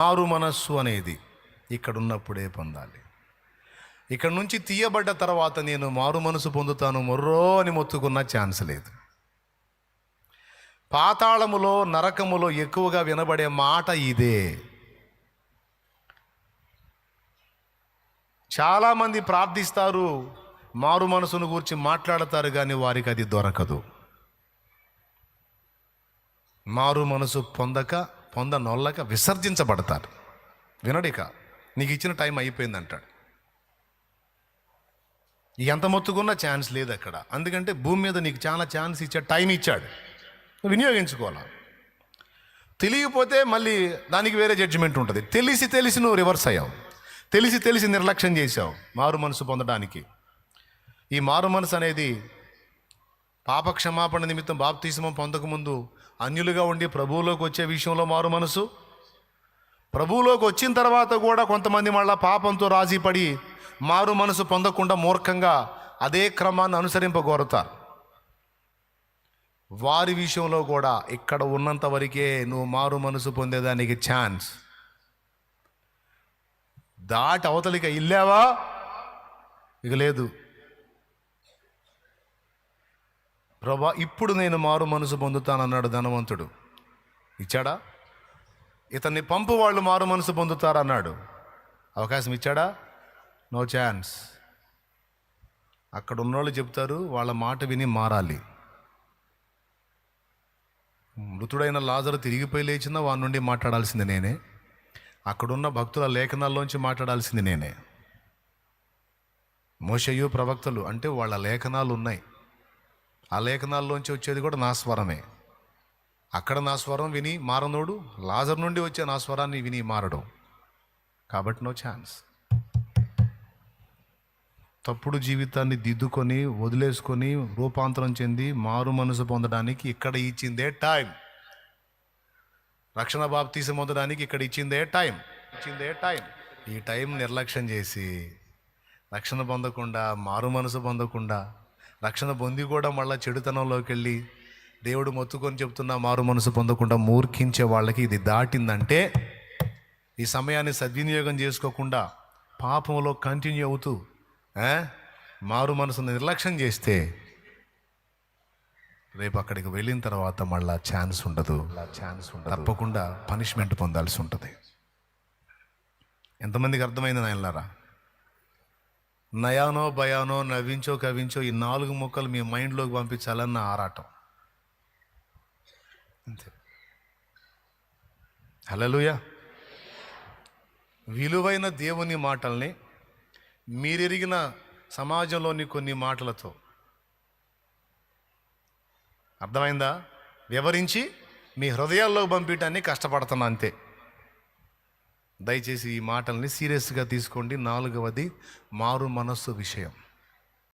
మారు మనస్సు అనేది ఇక్కడ ఉన్నప్పుడే పొందాలి. ఇక్కడ నుంచి తీయబడ్డ తర్వాత నేను మారు మనసు పొందుతాను మొర్రో అని మొత్తుకున్న ఛాన్స్ లేదు. పాతాళములో నరకములో ఎక్కువగా వినబడే మాట ఇదే. చాలామంది ప్రార్థిస్తారు, మారు మనసును గురించి మాట్లాడతారు, కానీ వారికి అది దొరకదు. మారు మనసు పొందనొల్లక విసర్జించబడతారు. వినడిక నీకు ఇచ్చిన టైం అయిపోయింది అంటాడు. ఎంత మొత్తుకున్నా ఛాన్స్ లేదు అక్కడ. అందుకంటే భూమి మీద నీకు చాలా ఛాన్స్ ఇచ్చాడు, టైం ఇచ్చాడు, వినియోగించుకోవాలి. తెలియకపోతే మళ్ళీ దానికి వేరే జడ్జిమెంట్ ఉంటుంది. తెలిసి నువ్వు రివర్స్ అయ్యావు, తెలిసి నిర్లక్ష్యం చేశావు మారు మనసు పొందడానికి. ఈ మారు మనసు అనేది పాపక్షమాపణ నిమిత్తం బాప్తిస్మం పొందకముందు అన్యులుగా ఉండి ప్రభువులోకి వచ్చే విషయంలో మారు మనసు. ప్రభువులోకి వచ్చిన తర్వాత కూడా కొంతమంది మళ్ళా పాపంతో రాజీపడి మారు మనసు పొందకుండా మూర్ఖంగా అదే క్రమాన్ని అనుసరింపగోరుతారు. వారి విషయంలో కూడా ఇక్కడ ఉన్నంత వరకే నువ్వు మారు మనసు పొందేదానికి ఛాన్స్. దాటి అవతలిక ఇల్లావా ఇక లేదు. ప్రభా ఇప్పుడు నేను మారు మనసు పొందుతానన్నాడు ధనవంతుడు. ఇచ్చాడా? ఇతన్ని పంపు వాళ్ళు మారు మనసు పొందుతారన్నాడు. అవకాశం ఇచ్చాడా? No chance. అక్కడ ఉన్నోళ్ళు చెప్తారు, వాళ్ళ మాట విని మారాలి. మృతుడైన లాజరు తిరిగిపోయి లేచినా వాడి నుండి మాట్లాడాల్సింది నేనే. అక్కడున్న భక్తుల లేఖనాల్లోంచి మాట్లాడాల్సింది నేనే. మోషేయు ప్రవక్తలు అంటే వాళ్ళ లేఖనాలు ఉన్నాయి, ఆ లేఖనాల్లోంచి వచ్చేది కూడా నా స్వరమే. అక్కడ నా స్వరం విని మారనోడు లాజర్ నుండి వచ్చే నా స్వరాన్ని విని మారడం. కాబట్టి నో ఛాన్స్. తప్పుడు జీవితాన్ని దిద్దుకొని వదిలేసుకొని రూపాంతరం చెంది మారు మనసు పొందడానికి ఇక్కడ ఇచ్చిందే టైం. రక్షణ బాప్తీసం పొందడానికి ఇక్కడ ఇచ్చిందే టైం. ఈ టైం నిర్లక్ష్యం చేసి రక్షణ పొందకుండా, మారు మనసు పొందకుండా, రక్షణ పొంది కూడా మళ్ళీ చెడుతనంలోకి వెళ్ళి దేవుడు మొత్తుకొని చెప్తున్నా మారు మనసు పొందకుండా మూర్ఖించే వాళ్ళకి ఇది దాటిందంటే, ఈ సమయాన్ని సద్వినియోగం చేసుకోకుండా పాపంలో కంటిన్యూ అవుతూ మారు మనసును నిర్లక్ష్యం చేస్తే రేపు అక్కడికి వెళ్ళిన తర్వాత మళ్ళా ఛాన్స్ ఉండదు. తప్పకుండా పనిష్మెంట్ పొందాల్సి ఉంటుంది. ఎంతమందికి అర్థమైంది నాయనలారా? నయానో భయానో నవ్వించో కవించో ఈ 4 ముక్కలు మీ మైండ్లోకి పంపించాలన్న ఆరాటం అంతే. హల్లెలూయా. విలువైన దేవుని మాటల్ని మీరెరిగిన సమాజంలోని కొన్ని మాటలతో అర్థమైందా వివరించి మీ హృదయాల్లో పంపించడానికి కష్టపడుతున్నా అంతే. దయచేసి ఈ మాటల్ని సీరియస్గా తీసుకోండి. 4వది మారు మనస్సు విషయం.